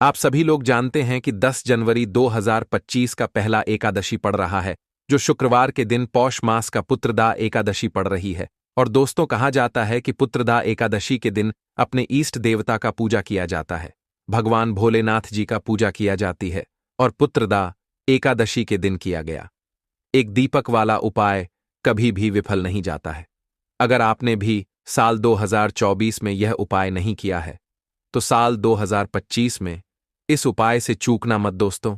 आप सभी लोग जानते हैं कि 10 जनवरी 2025 का पहला एकादशी पड़ रहा है, जो शुक्रवार के दिन पौष मास का पुत्रदा एकादशी पड़ रही है। और दोस्तों, कहा जाता है कि पुत्रदा एकादशी के दिन अपने इष्ट देवता का पूजा किया जाता है। भगवान भोलेनाथ जी का पूजा किया जाती है और पुत्रदा एकादशी के दिन किया गया एक दीपक वाला उपाय कभी भी विफल नहीं जाता है। अगर आपने भी साल 2024 में यह उपाय नहीं किया है, तो साल 2025 में इस उपाय से चूकना मत दोस्तों,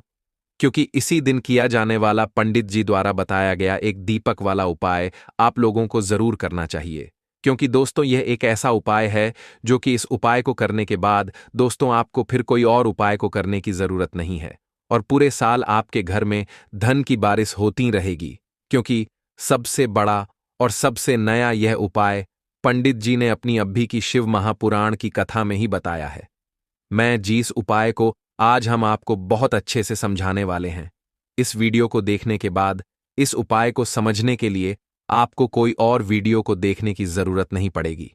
क्योंकि इसी दिन किया जाने वाला पंडित जी द्वारा बताया गया एक दीपक वाला उपाय आप लोगों को जरूर करना चाहिए। क्योंकि दोस्तों, यह एक ऐसा उपाय है जो कि इस उपाय को करने के बाद दोस्तों आपको फिर कोई और उपाय को करने की जरूरत नहीं है और पूरे साल आपके घर में धन की बारिश होती रहेगी। क्योंकि सबसे बड़ा और सबसे नया यह उपाय पंडित जी ने अपनी अभी की शिव महापुराण की कथा में ही बताया है। मैं जिस उपाय को आज हम आपको बहुत अच्छे से समझाने वाले हैं, इस वीडियो को देखने के बाद इस उपाय को समझने के लिए आपको कोई और वीडियो को देखने की जरूरत नहीं पड़ेगी।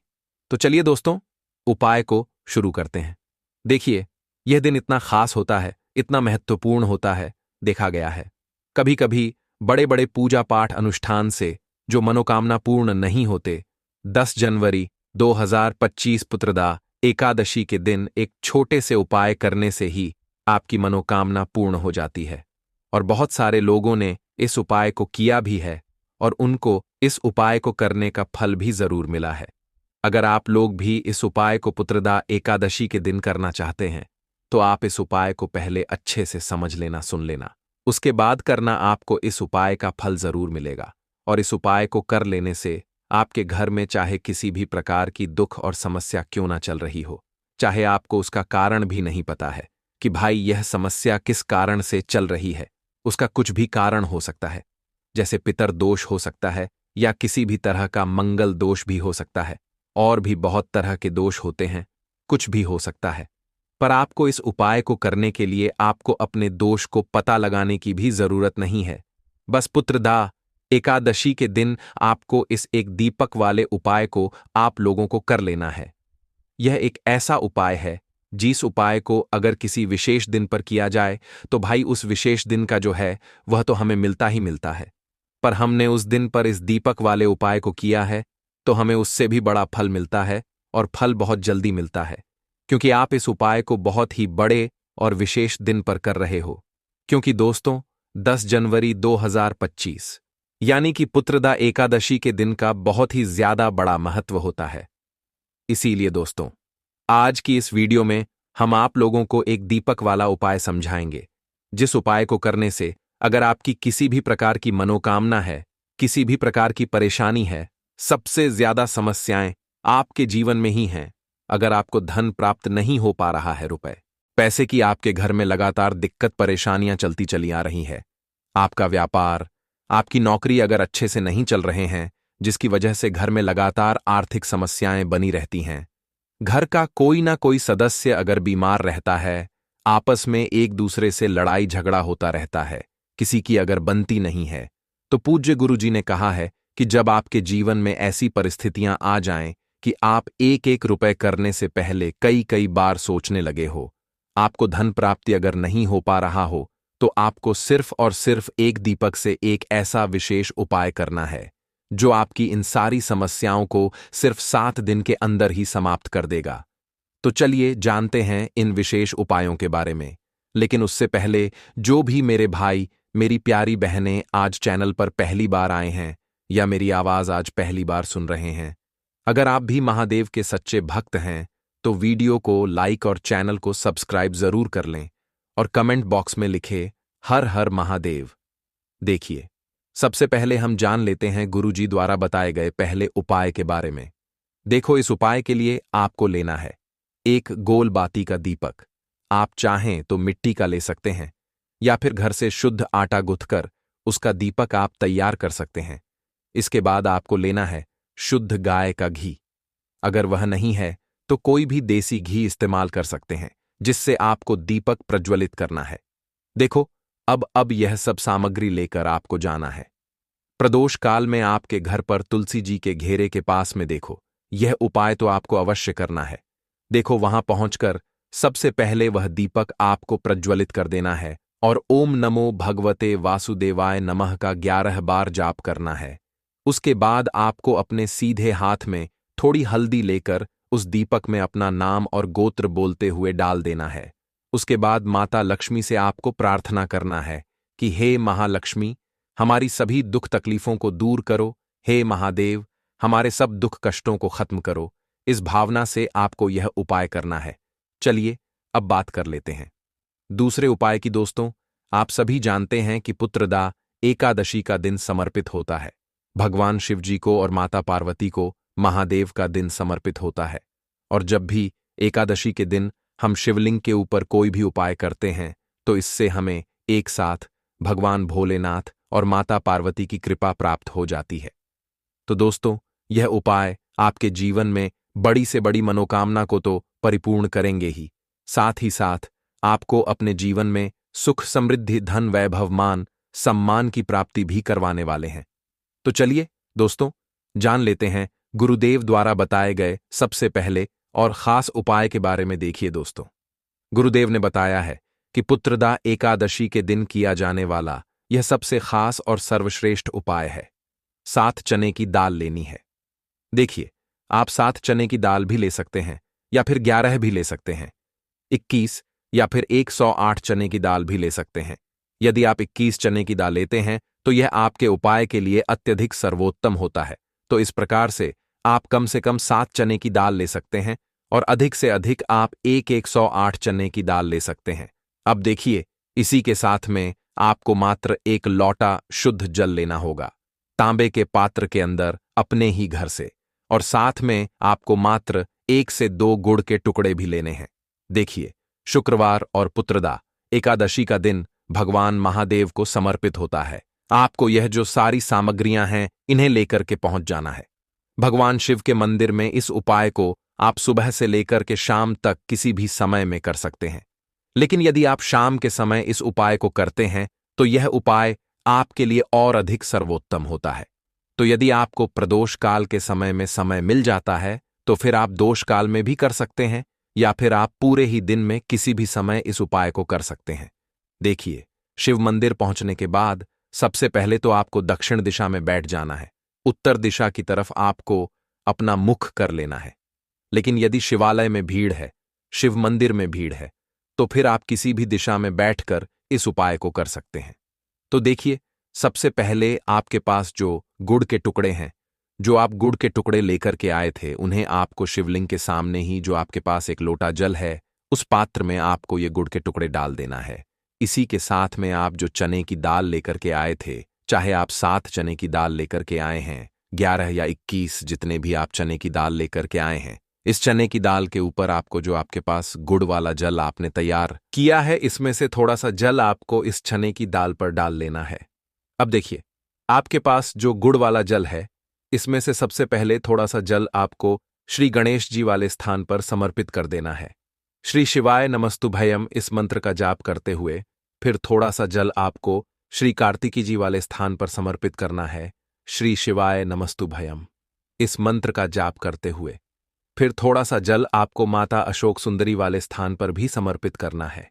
तो चलिए दोस्तों, उपाय को शुरू करते हैं। देखिए, यह दिन इतना खास होता है, इतना महत्वपूर्ण होता है, देखा गया है कभी कभी बड़े बड़े पूजा पाठ अनुष्ठान से जो मनोकामना पूर्ण नहीं होते, 10 जनवरी 2025 पुत्रदा एकादशी के दिन एक छोटे से उपाय करने से ही आपकी मनोकामना पूर्ण हो जाती है। और बहुत सारे लोगों ने इस उपाय को किया भी है और उनको इस उपाय को करने का फल भी जरूर मिला है। अगर आप लोग भी इस उपाय को पुत्रदा एकादशी के दिन करना चाहते हैं, तो आप इस उपाय को पहले अच्छे से समझ लेना, सुन लेना, उसके बाद करना। आपको इस उपाय का फल जरूर मिलेगा और इस उपाय को कर लेने से आपके घर में चाहे किसी भी प्रकार की दुख और समस्या क्यों ना चल रही हो, चाहे आपको उसका कारण भी नहीं पता है कि भाई यह समस्या किस कारण से चल रही है, उसका कुछ भी कारण हो सकता है, जैसे पितर दोष हो सकता है या किसी भी तरह का मंगल दोष भी हो सकता है, और भी बहुत तरह के दोष होते हैं, कुछ भी हो सकता है। पर आपको इस उपाय को करने के लिए आपको अपने दोष को पता लगाने की भी जरूरत नहीं है। बस पुत्रदा एकादशी के दिन आपको इस एक दीपक वाले उपाय को आप लोगों को कर लेना है। यह एक ऐसा उपाय है जिस उपाय को अगर किसी विशेष दिन पर किया जाए तो भाई उस विशेष दिन का जो है वह तो हमें मिलता ही मिलता है। पर हमने उस दिन पर इस दीपक वाले उपाय को किया है तो हमें उससे भी बड़ा फल मिलता है और फल बहुत जल्दी मिलता है, क्योंकि आप इस उपाय को बहुत ही बड़े और विशेष दिन पर कर रहे हो। क्योंकि दोस्तों, 10 जनवरी 2025 यानी कि पुत्रदा एकादशी के दिन का बहुत ही ज्यादा बड़ा महत्व होता है। इसीलिए दोस्तों, आज की इस वीडियो में हम आप लोगों को एक दीपक वाला उपाय समझाएंगे, जिस उपाय को करने से अगर आपकी किसी भी प्रकार की मनोकामना है, किसी भी प्रकार की परेशानी है, सबसे ज्यादा समस्याएं आपके जीवन में ही हैं, अगर आपको धन प्राप्त नहीं हो पा रहा है, रुपए पैसे की आपके घर में लगातार दिक्कत परेशानियां चलती चली आ रही है, आपका व्यापार, आपकी नौकरी अगर अच्छे से नहीं चल रहे हैं, जिसकी वजह से घर में लगातार आर्थिक समस्याएं बनी रहती हैं, घर का कोई ना कोई सदस्य अगर बीमार रहता है, आपस में एक दूसरे से लड़ाई झगड़ा होता रहता है, किसी की अगर बनती नहीं है, तो पूज्य गुरु जी ने कहा है कि जब आपके जीवन में ऐसी परिस्थितियां आ जाएं कि आप एक एक रुपए करने से पहले कई कई बार सोचने लगे हो, आपको धन प्राप्ति अगर नहीं हो पा रहा हो, तो आपको सिर्फ और सिर्फ एक दीपक से एक ऐसा विशेष उपाय करना है जो आपकी इन सारी समस्याओं को सिर्फ 7 दिन के अंदर ही समाप्त कर देगा। तो चलिए जानते हैं इन विशेष उपायों के बारे में। लेकिन उससे पहले जो भी मेरे भाई, मेरी प्यारी बहनें आज चैनल पर पहली बार आए हैं या मेरी आवाज आज पहली बार सुन रहे हैं, अगर आप भी महादेव के सच्चे भक्त हैं तो वीडियो को लाइक और चैनल को सब्सक्राइब जरूर कर लें और कमेंट बॉक्स में लिखे हर हर महादेव। देखिए, सबसे पहले हम जान लेते हैं गुरुजी द्वारा बताए गए पहले उपाय के बारे में। देखो, इस उपाय के लिए आपको लेना है एक गोल बाती का दीपक। आप चाहें तो मिट्टी का ले सकते हैं या फिर घर से शुद्ध आटा गूंथकर उसका दीपक आप तैयार कर सकते हैं। इसके बाद आपको लेना है शुद्ध गाय का घी। अगर वह नहीं है तो कोई भी देसी घी इस्तेमाल कर सकते हैं, जिससे आपको दीपक प्रज्वलित करना है। देखो, अब यह सब सामग्री लेकर आपको जाना है प्रदोष काल में आपके घर पर तुलसी जी के घेरे के पास में। देखो, यह उपाय तो आपको अवश्य करना है। देखो, वहां पहुंचकर सबसे पहले वह दीपक आपको प्रज्वलित कर देना है और ओम नमो भगवते वासुदेवाय नमः का 11 बार जाप करना है। उसके बाद आपको अपने सीधे हाथ में थोड़ी हल्दी लेकर उस दीपक में अपना नाम और गोत्र बोलते हुए डाल देना है। उसके बाद माता लक्ष्मी से आपको प्रार्थना करना है कि हे महालक्ष्मी, हमारी सभी दुख तकलीफों को दूर करो, हे महादेव, हमारे सब दुख कष्टों को खत्म करो। इस भावना से आपको यह उपाय करना है। चलिए अब बात कर लेते हैं दूसरे उपाय की। दोस्तों, आप सभी जानते हैं कि पुत्रदा एकादशी का दिन समर्पित होता है। भगवान शिवजी को और माता पार्वती को महादेव का दिन समर्पित होता है। और जब भी एकादशी के दिन हम शिवलिंग के ऊपर कोई भी उपाय करते हैं तो इससे हमें एक साथ भगवान भोलेनाथ और माता पार्वती की कृपा प्राप्त हो जाती है। तो दोस्तों, यह उपाय आपके जीवन में बड़ी से बड़ी मनोकामना को तो परिपूर्ण करेंगे ही, साथ ही साथ आपको अपने जीवन में सुख, समृद्धि, धन, वैभव, मान, सम्मान की प्राप्ति भी करवाने वाले हैं। तो चलिए दोस्तों, जान लेते हैं गुरुदेव द्वारा बताए गए सबसे पहले और खास उपाय के बारे में। देखिए दोस्तों, गुरुदेव ने बताया है कि पुत्रदा एकादशी के दिन किया जाने वाला यह सबसे खास और सर्वश्रेष्ठ उपाय है। 7 चने की दाल लेनी है। देखिए, आप 7 चने की दाल भी ले सकते हैं या फिर 11 भी ले सकते हैं। 21 या फिर 108 चने की दाल भी ले सकते हैं। यदि आप 21 चने की दाल लेते हैं तो यह आपके उपाय के लिए अत्यधिक सर्वोत्तम होता है। तो इस प्रकार से आप कम से कम 7 चने की दाल ले सकते हैं और अधिक से अधिक आप 108 चने की दाल ले सकते हैं। अब देखिए, इसी के साथ में आपको मात्र 1 लौटा शुद्ध जल लेना होगा, तांबे के पात्र के अंदर अपने ही घर से। और साथ में आपको मात्र 1 से 2 गुड़ के टुकड़े भी लेने हैं। देखिए, शुक्रवार और पुत्रदा एकादशी का दिन भगवान महादेव को समर्पित होता है। आपको यह जो सारी सामग्रियां हैं इन्हें लेकर के पहुंच जाना है। भगवान शिव के मंदिर में इस उपाय को आप सुबह से लेकर के शाम तक किसी भी समय में कर सकते हैं। लेकिन यदि आप शाम के समय इस उपाय को करते हैं तो यह उपाय आपके लिए और अधिक सर्वोत्तम होता है। तो यदि आपको प्रदोष काल के समय में समय मिल जाता है तो फिर आप दोष काल में भी कर सकते हैं या फिर आप पूरे ही दिन में किसी भी समय इस उपाय को कर सकते हैं। देखिए, शिव मंदिर पहुंचने के बाद सबसे पहले तो आपको दक्षिण दिशा में बैठ जाना है। उत्तर दिशा की तरफ आपको अपना मुख कर लेना है। लेकिन यदि शिवालय में भीड़ है, शिव मंदिर में भीड़ है, तो फिर आप किसी भी दिशा में बैठकर इस उपाय को कर सकते हैं। तो देखिए, सबसे पहले आपके पास जो गुड़ के टुकड़े हैं, जो आप गुड़ के टुकड़े लेकर के आए थे, उन्हें आपको शिवलिंग के सामने ही जो आपके पास एक लोटा जल है, उस पात्र में आपको ये गुड़ के टुकड़े डाल देना है। इसी के साथ में आप जो चने की दाल लेकर के आए थे, चाहे आप 7 चने की दाल लेकर के आए हैं, 11 या 21 जितने भी आप चने की दाल लेकर के आए हैं, इस चने की दाल के ऊपर आपको जो आपके पास गुड़ वाला जल आपने तैयार किया है, इसमें से थोड़ा सा जल आपको इस चने की दाल पर डाल लेना है। अब देखिए, आपके पास जो गुड़ वाला जल है, इसमें से सबसे पहले थोड़ा सा जल आपको श्री गणेश जी वाले स्थान पर समर्पित कर देना है। श्री शिवाय नमस्तुभयम इस मंत्र का जाप करते हुए फिर थोड़ा सा जल आपको श्री कार्तिकी जी वाले स्थान पर समर्पित करना है। श्री शिवाय नमस्तुभयम इस मंत्र का जाप करते हुए फिर थोड़ा सा जल आपको माता अशोक सुंदरी वाले स्थान पर भी समर्पित करना है।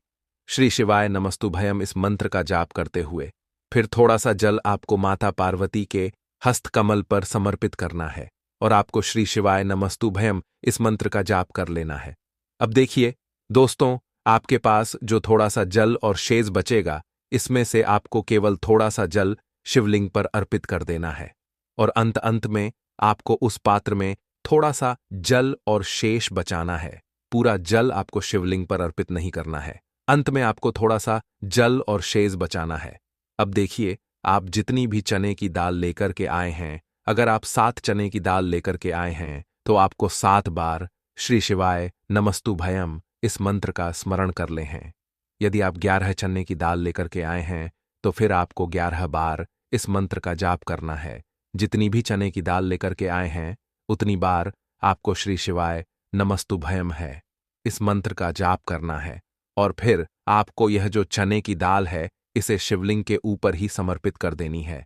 श्री शिवाय नमस्तुभयम इस मंत्र का जाप करते हुए फिर थोड़ा सा जल आपको माता पार्वती के हस्तकमल पर समर्पित करना है और आपको श्री शिवाय नमस्तुभयम इस मंत्र का जाप कर लेना है। अब देखिए दोस्तों, आपके पास जो थोड़ा सा जल और शेष बचेगा, इसमें से आपको केवल थोड़ा सा जल शिवलिंग पर अर्पित कर देना है और अंत में आपको उस पात्र में थोड़ा सा जल और शेष बचाना है। पूरा जल आपको शिवलिंग पर अर्पित नहीं करना है, अंत में आपको थोड़ा सा जल और शेष बचाना है। अब देखिए, आप जितनी भी चने की दाल लेकर के आए हैं, अगर आप 7 चने की दाल लेकर के आए हैं तो आपको 7 बार श्री शिवाय नमस्तुभयम इस मंत्र का स्मरण कर ले हैं। यदि आप 11 चने की दाल लेकर के आए हैं तो फिर आपको 11 बार इस मंत्र का जाप करना है। जितनी भी चने की दाल लेकर के आए हैं उतनी बार आपको श्री शिवाय नमस्तुभयम है इस मंत्र का जाप करना है और फिर आपको यह जो चने की दाल है इसे शिवलिंग के ऊपर ही समर्पित कर देनी है।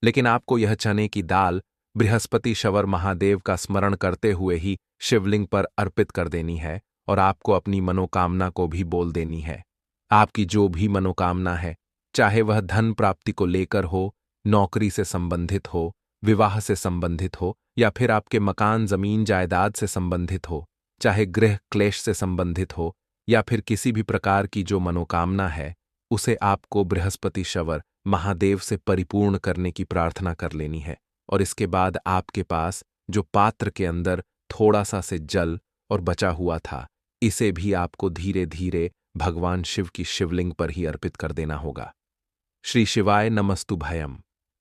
लेकिन आपको यह चने की दाल बृहस्पति शवर महादेव का स्मरण करते हुए ही शिवलिंग पर अर्पित कर देनी है और आपको अपनी मनोकामना को भी बोल देनी है। आपकी जो भी मनोकामना है, चाहे वह धन प्राप्ति को लेकर हो, नौकरी से संबंधित हो, विवाह से संबंधित हो, या फिर आपके मकान जमीन जायदाद से संबंधित हो, चाहे गृह क्लेश से संबंधित हो, या फिर किसी भी प्रकार की जो मनोकामना है, उसे आपको बृहस्पति शवर महादेव से परिपूर्ण करने की प्रार्थना कर लेनी है। और इसके बाद आपके पास जो पात्र के अंदर थोड़ा सा से जल और बचा हुआ था, इसे भी आपको धीरे धीरे भगवान शिव की शिवलिंग पर ही अर्पित कर देना होगा। श्री शिवाय नमस्तुभयम।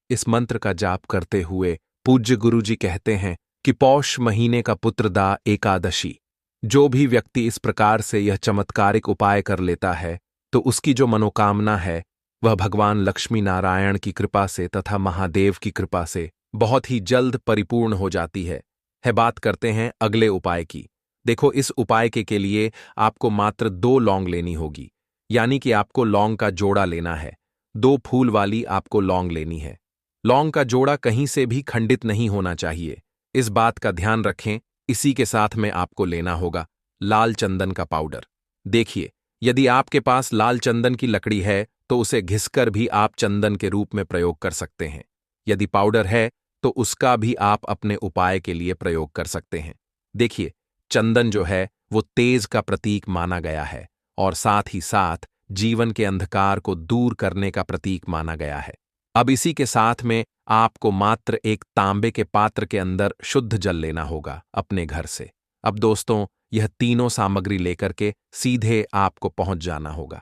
इस मंत्र का जाप करते हुए पूज्य गुरु जी कहते हैं कि पौष महीने का पुत्रदा एकादशी, जो भी व्यक्ति इस प्रकार से यह चमत्कारिक उपाय कर लेता है तो उसकी जो मनोकामना है वह भगवान लक्ष्मी नारायण की कृपा से तथा महादेव की कृपा से बहुत ही जल्द परिपूर्ण हो जाती है। बात करते हैं अगले उपाय की। देखो, इस उपाय के लिए आपको मात्र 2 लौंग लेनी होगी, यानी कि आपको लौंग का जोड़ा लेना है। 2 फूल वाली आपको लौंग लेनी है। लौंग का जोड़ा कहीं से भी खंडित नहीं होना चाहिए, इस बात का ध्यान रखें। इसी के साथ में आपको लेना होगा लाल चंदन का पाउडर। देखिए, यदि आपके पास लाल चंदन की लकड़ी है तो उसे घिसकर भी आप चंदन के रूप में प्रयोग कर सकते हैं। यदि पाउडर है तो उसका भी आप अपने उपाय के लिए प्रयोग कर सकते हैं। देखिए, चंदन जो है वो तेज का प्रतीक माना गया है और साथ ही साथ जीवन के अंधकार को दूर करने का प्रतीक माना गया है। अब इसी के साथ में आपको मात्र एक तांबे के पात्र के अंदर शुद्ध जल लेना होगा अपने घर से। अब दोस्तों, यह तीनों सामग्री लेकर के सीधे आपको पहुंच जाना होगा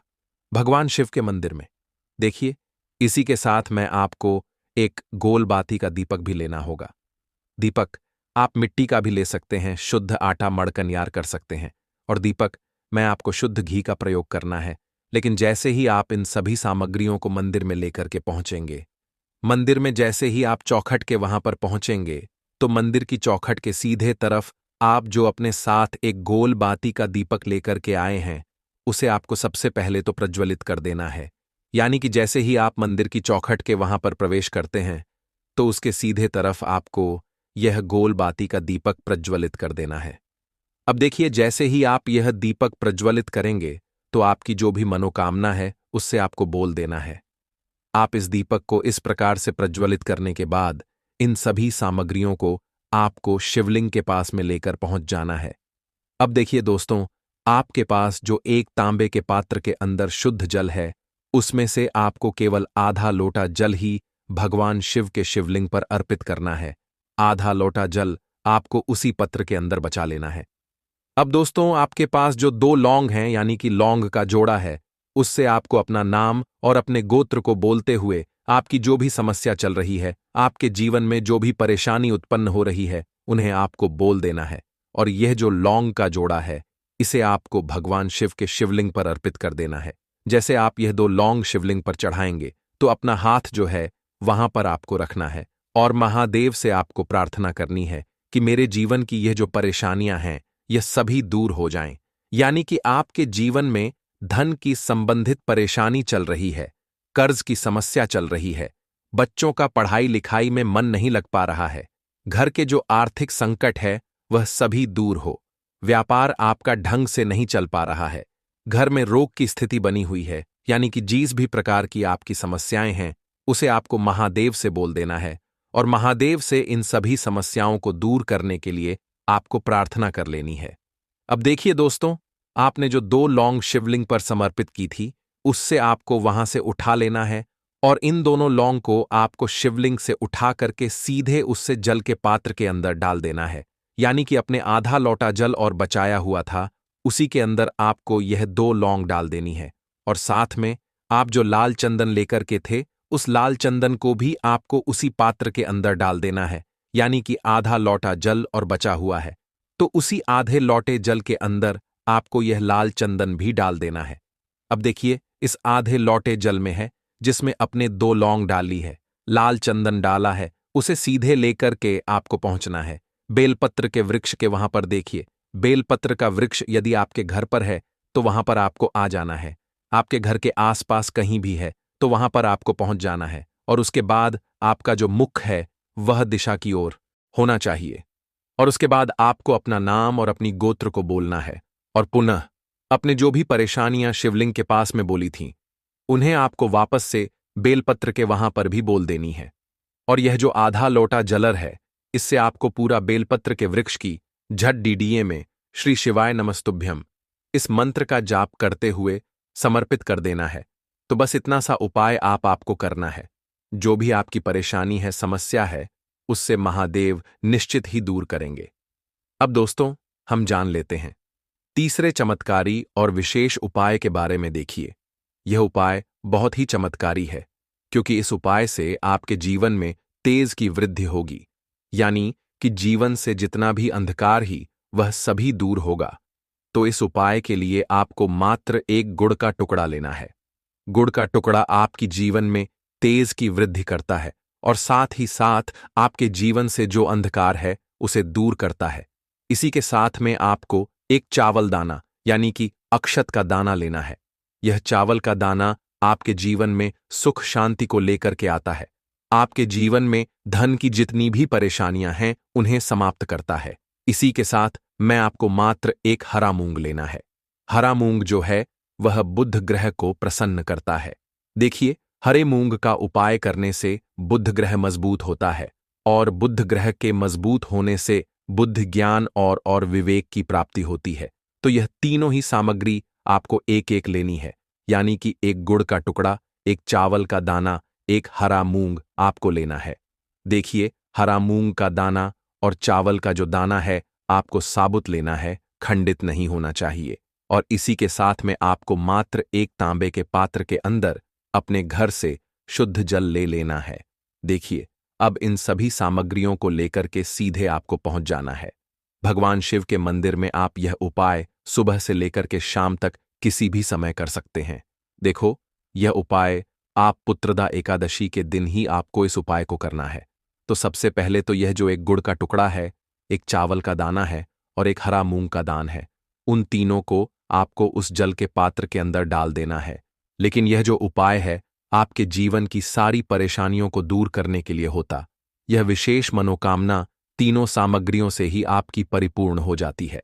भगवान शिव के मंदिर में। देखिए, इसी के साथ में आपको एक गोल बाती का दीपक भी लेना होगा। दीपक आप मिट्टी का भी ले सकते हैं, शुद्ध आटा मड़कर यार कर सकते हैं। और दीपक में आपको शुद्ध घी का प्रयोग करना है। लेकिन जैसे ही आप इन सभी सामग्रियों को मंदिर में लेकर के पहुंचेंगे, मंदिर में जैसे ही आप चौखट के वहां पर पहुंचेंगे, तो मंदिर की चौखट के सीधे तरफ आप जो अपने साथ एक गोल बाती का दीपक लेकर के आए हैं, उसे आपको सबसे पहले तो प्रज्वलित कर देना है। यानी कि जैसे ही आप मंदिर की चौखट के वहां पर प्रवेश करते हैं, तो उसके सीधे तरफ आपको यह गोल बाती का दीपक प्रज्वलित कर देना है। अब देखिए, जैसे ही आप यह दीपक प्रज्वलित करेंगे तो आपकी जो भी मनोकामना है उससे आपको बोल देना है। आप इस दीपक को इस प्रकार से प्रज्वलित करने के बाद इन सभी सामग्रियों को आपको शिवलिंग के पास में लेकर पहुंच जाना है। अब देखिए दोस्तों, आपके पास जो एक तांबे के पात्र के अंदर शुद्ध जल है, उसमें से आपको केवल आधा लोटा जल ही भगवान शिव के शिवलिंग पर अर्पित करना है। आधा लोटा जल आपको उसी पत्र के अंदर बचा लेना है। अब दोस्तों, आपके पास जो 2 लौंग हैं, यानी कि लौंग का जोड़ा है, उससे आपको अपना नाम और अपने गोत्र को बोलते हुए आपकी जो भी समस्या चल रही है, आपके जीवन में जो भी परेशानी उत्पन्न हो रही है, उन्हें आपको बोल देना है। और यह जो लौंग का जोड़ा है, इसे आपको भगवान शिव के शिवलिंग पर अर्पित कर देना है। जैसे आप यह 2 लौंग शिवलिंग पर चढ़ाएंगे तो अपना हाथ जो है वहां पर आपको रखना है और महादेव से आपको प्रार्थना करनी है कि मेरे जीवन की यह जो परेशानियां हैं, यह सभी दूर हो जाएं। यानी कि आपके जीवन में धन की संबंधित परेशानी चल रही है, कर्ज की समस्या चल रही है, बच्चों का पढ़ाई लिखाई में मन नहीं लग पा रहा है, घर के जो आर्थिक संकट है वह सभी दूर हो, व्यापार आपका ढंग से नहीं चल पा रहा है, घर में रोग की स्थिति बनी हुई है, यानी कि जिस भी प्रकार की आपकी समस्याएं हैं उसे आपको महादेव से बोल देना है और महादेव से इन सभी समस्याओं को दूर करने के लिए आपको प्रार्थना कर लेनी है। अब देखिए दोस्तों, आपने जो 2 लौंग शिवलिंग पर समर्पित की थी, उससे आपको वहां से उठा लेना है और इन दोनों लौंग को आपको शिवलिंग से उठा करके सीधे उससे जल के पात्र के अंदर डाल देना है। यानी कि अपने आधा लोटा जल और बचाया हुआ था, उसी के अंदर आपको यह 2 लौंग डाल देनी है और साथ में आप जो लाल चंदन लेकर के थे, उस लाल चंदन को भी आपको उसी पात्र के अंदर डाल देना है। यानी कि आधा लोटा जल और बचा हुआ है, तो उसी आधे लोटे जल के अंदर आपको यह लाल चंदन भी डाल देना है। अब देखिए, इस आधे लोटे जल में है जिसमें अपने 2 लौंग डाली है, लाल चंदन डाला है, उसे सीधे लेकर के आपको पहुंचना है बेलपत्र के वृक्ष के वहां पर। देखिए, बेलपत्र का वृक्ष यदि आपके घर पर है तो वहां पर आपको आ जाना है। आपके घर के आसपास कहीं भी है तो वहां पर आपको पहुंच जाना है और उसके बाद आपका जो मुख है वह दिशा की ओर होना चाहिए और उसके बाद आपको अपना नाम और अपनी गोत्र को बोलना है और पुनः अपने जो भी परेशानियां शिवलिंग के पास में बोली थीं, उन्हें आपको वापस से बेलपत्र के वहां पर भी बोल देनी है। और यह जो आधा लोटा जलर है, इससे आपको पूरा बेलपत्र के वृक्ष की झट डीडीए में श्री शिवाय नमस्तुभ्यम इस मंत्र का जाप करते हुए समर्पित कर देना है। तो बस इतना सा उपाय आपको करना है। जो भी आपकी परेशानी है, समस्या है, उससे महादेव निश्चित ही दूर करेंगे। अब दोस्तों, हम जान लेते हैं तीसरे चमत्कारी और विशेष उपाय के बारे में। देखिए, यह उपाय बहुत ही चमत्कारी है, क्योंकि इस उपाय से आपके जीवन में तेज की वृद्धि होगी, यानी कि जीवन से जितना भी अंधकार ही वह सभी दूर होगा। तो इस उपाय के लिए आपको मात्र एक गुड़ का टुकड़ा लेना है। गुड़ का टुकड़ा आपकी जीवन में तेज की वृद्धि करता है और साथ ही साथ आपके जीवन से जो अंधकार है उसे दूर करता है। इसी के साथ में आपको एक चावल दाना यानी कि अक्षत का दाना लेना है। यह चावल का दाना आपके जीवन में सुख शांति को लेकर के आता है। आपके जीवन में धन की जितनी भी परेशानियां हैं उन्हें समाप्त करता है। इसी के साथ मैं आपको मात्र एक हरा मूंग लेना है। हरा मूंग जो है वह बुध ग्रह को प्रसन्न करता है। देखिए, हरे मूंग का उपाय करने से बुध ग्रह मजबूत होता है और बुध ग्रह के मजबूत होने से बुद्ध ज्ञान और विवेक की प्राप्ति होती है। तो यह तीनों ही सामग्री आपको एक एक लेनी है, यानी कि एक गुड़ का टुकड़ा, एक चावल का दाना, एक हरा मूंग आपको लेना है। देखिए, हरा मूंग का दाना और चावल का जो दाना है आपको साबुत लेना है, खंडित नहीं होना चाहिए। और इसी के साथ में आपको मात्र एक तांबे के पात्र के अंदर अपने घर से शुद्ध जल ले लेना है। देखिए, अब इन सभी सामग्रियों को लेकर के सीधे आपको पहुंच जाना है भगवान शिव के मंदिर में। आप यह उपाय सुबह से लेकर के शाम तक किसी भी समय कर सकते हैं। देखो, यह उपाय आप पुत्रदा एकादशी के दिन ही आपको इस उपाय को करना है। तो सबसे पहले तो यह जो एक गुड़ का टुकड़ा है, एक चावल का दाना है और एक हरा मूंग का दान है, उन तीनों को आपको उस जल के पात्र के अंदर डाल देना है। लेकिन यह जो उपाय है आपके जीवन की सारी परेशानियों को दूर करने के लिए होता। यह विशेष मनोकामना तीनों सामग्रियों से ही आपकी परिपूर्ण हो जाती है।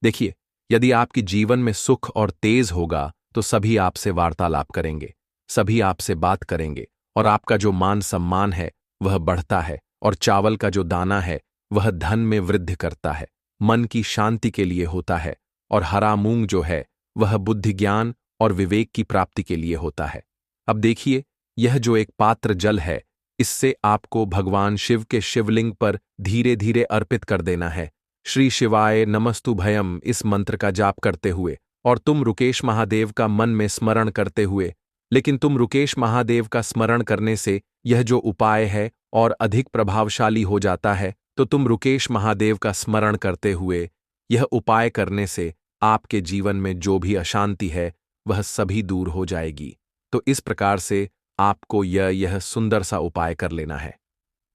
देखिए, यदि आपकी जीवन में सुख और तेज होगा तो सभी आपसे वार्तालाप करेंगे, सभी आपसे बात करेंगे और आपका जो मान सम्मान है वह बढ़ता है। और चावल का जो दाना है वह धन में वृद्धि करता है, मन की शांति के लिए होता है। और हरा मूंग जो है वह बुद्धि ज्ञान और विवेक की प्राप्ति के लिए होता है। अब देखिए, यह जो एक पात्र जल है, इससे आपको भगवान शिव के शिवलिंग पर धीरे धीरे अर्पित कर देना है। श्री शिवाय नमस्तुभयम इस मंत्र का जाप करते हुए और तुम रुकेश महादेव का मन में स्मरण करते हुए। लेकिन तुम रुकेश महादेव का स्मरण करने से यह जो उपाय है और अधिक प्रभावशाली हो जाता है। तो तुम रुकेश महादेव का स्मरण करते हुए यह उपाय करने से आपके जीवन में जो भी अशांति है वह सभी दूर हो जाएगी। तो इस प्रकार से आपको यह सुंदर सा उपाय कर लेना है।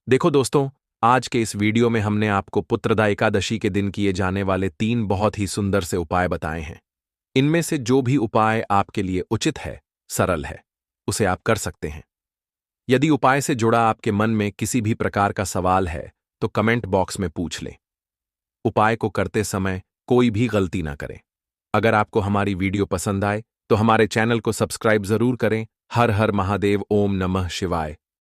देखो दोस्तों, आज के इस वीडियो में हमने आपको पुत्रदा एकादशी के दिन किए जाने वाले 3 बहुत ही सुंदर से उपाय बताए हैं। इनमें से जो भी उपाय आपके लिए उचित है, सरल है, उसे आप कर सकते हैं। यदि उपाय से जुड़ा आपके मन में किसी भी प्रकार का सवाल है तो कमेंट बॉक्स में पूछ लें। उपाय को करते समय कोई भी गलती ना करें। अगर आपको हमारी वीडियो पसंद आए तो हमारे चैनल को सब्सक्राइब जरूर करें। हर हर महादेव, ओम नमः शिवाय।